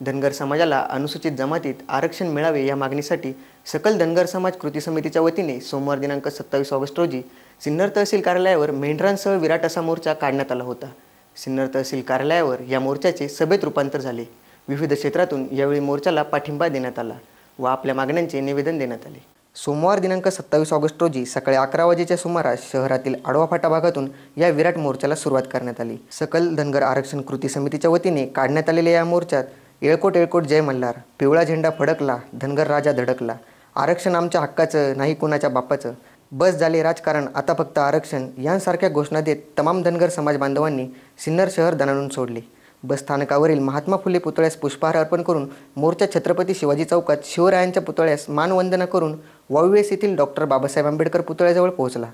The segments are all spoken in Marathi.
धनगर समाजाला अनुसूचित जमातीत आरक्षण मिळावे या मागणीसाठी सकल धनगर समाज कृती समितीच्या वतीने सोमवार दिनांक 27 ऑगस्ट रोजी सिन्नर तहसील कार्यालयावर मेंढरांसह विराट असा मोर्चा काढण्यात आला होता। सिन्नर तहसील कार्यालयावर या मोर्चाचे सभेत रूपांतर झाले। विविध क्षेत्रातून यावेळी मोर्चाला पाठिंबा देण्यात आला व आपल्या मागण्यांचे निवेदन देण्यात आले। सोमवार दिनांक 27 ऑगस्ट रोजी सकाळी 11 वाजेच्या सुमारास शहरातील आडवा फाटा भागातून या विराट मोर्चाला सुरुवात करण्यात आली। सकल धनगर आरक्षण कृती समितीच्या वतीने काढण्यात आलेल्या या मोर्चात येळकोट येळकोट जय मल्हार, पिवळा झेंडा फडकला, धनगर राजा धडकला, आरक्षण आमच्या हक्काचं नाही कुणाच्या बापाचं, बस झाले राजकारण आता फक्त आरक्षण यांसारख्या घोषणा देत तमाम धनगर समाज बांधवांनी सिन्नर शहर दणाणून सोडले। बस स्थानकावरील महात्मा फुले पुतळ्यास पुष्पहार अर्पण करून मोर्चा छत्रपती शिवाजी चौकात शिवरायांच्या पुतळ्यास मानवंदना करून वाळवेस येथील डॉक्टर बाबासाहेब आंबेडकर पुतळ्याजवळ पोहोचला।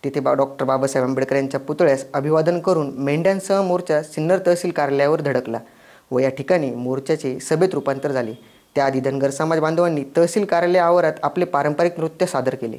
तिथे डॉक्टर बाबासाहेब आंबेडकर यांच्या पुतळ्यास अभिवादन करून मेंढ्यांसह मोर्चा सिन्नर तहसील कार्यालयावर धडकला व या ठिकाणी मोर्चाचे सभेत रूपांतर झाले। त्याआधी धनगर समाज बांधवांनी तहसील कार्यालय आवारात आपले पारंपरिक नृत्य सादर केले।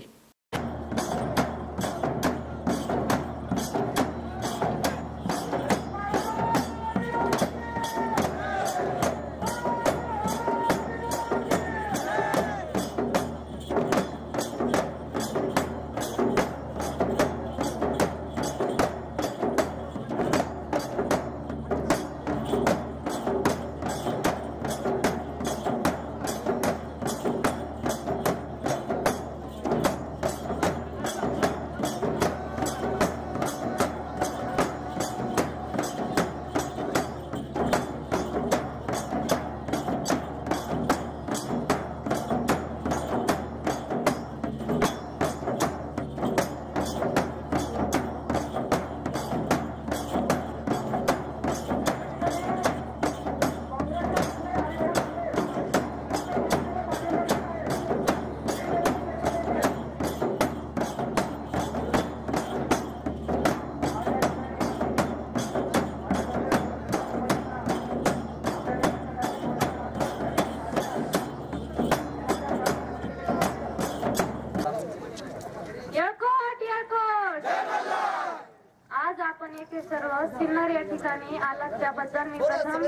आज आपण येथे सर्व सिन्नर या ठिकाणी आलात त्याबद्दल मी प्रथम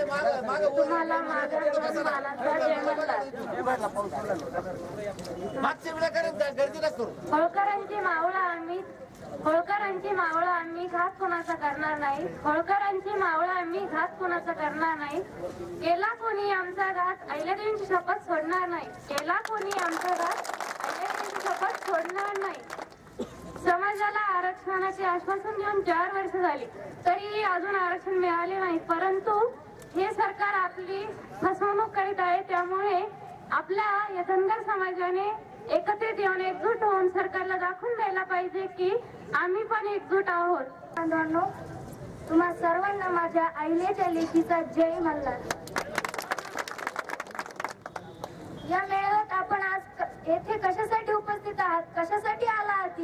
तुम्हाला माझ्या मानाचा जय मल्हार। होळकरांची मावळं आम्ही घात कोणाचा करणार नाही, होळकरांची मावळं आम्ही घात कोणाचा करणार नाही। केला कोणी आमचा घात अहिल्यादेवींची शपथ सोडणार नाही, केला कोणी आमचा घात अहिल्यादेवींची शपथ सोडणार नाही। समाजाला आरक्षणाचे आश्वासन देऊन 4 वर्ष झाली तरीही अजून आरक्षण मिळाले नाही, परंतु हे सरकार आपली फसवणूक करीत आहे। त्यामुळे आपल्या या धनगर समाजाने एकत्रित येऊन एकजूट होऊन सरकारला दाखवून द्यायला पाहिजे की आम्ही पण एकजूट आहोत। बांधवांनो, तुम्हा सर्वांना माझ्या अहिल्याच्या लेकीचा जय मल्हार। या मेळाव्यात आपण आज येथे कशासाठी उपस्थित आहात, कशासाठी आला आहात,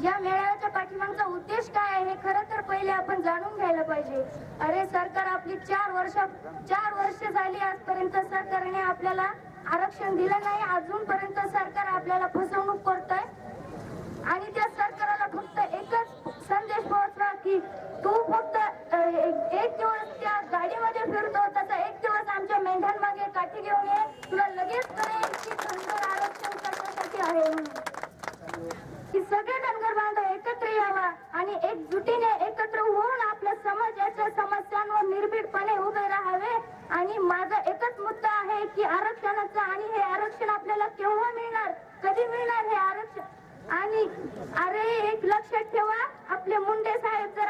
या मेळाव्याच्या पाठीमागचा उद्देश काय आहे हे खरं तर पहिले आपण जाणून घ्यायला पाहिजे। अरे सरकार आपली 4 वर्ष झाली, आजपर्यंत सरकारने आपल्याला आरक्षण दिलं नाही, अजूनपर्यंत सरकार आपल्याला फसवणूक करतोय आणि त्या सरकारला फक्त एकच संदेश पोहोचला की तू फक्त एक दिवस त्या गाडीमध्ये फिरतो, तसा एक दिवस आमच्या मेंढ्यांमागे काठी घेऊन ये, तुला लगेच कळेल की धनगर आरक्षण करण्यासाठी आहे म्हणून। की सगळे धनगर बांधव एकत्र यावा आणि एकजुटीने एकत्र होऊन आपल्या समाजाच्या समस्यांवर निर्भीडपणे उभे राहावे। आणि माझा एकच मुद्दा आहे की आरक्षणाचा, आणि हे आरक्षण आपल्याला केव्हा मिळणार, कधी मिळणार हे आरक्षण। आणि अरे एक लक्षात ठेवा, आपले मुंडे साहेब जर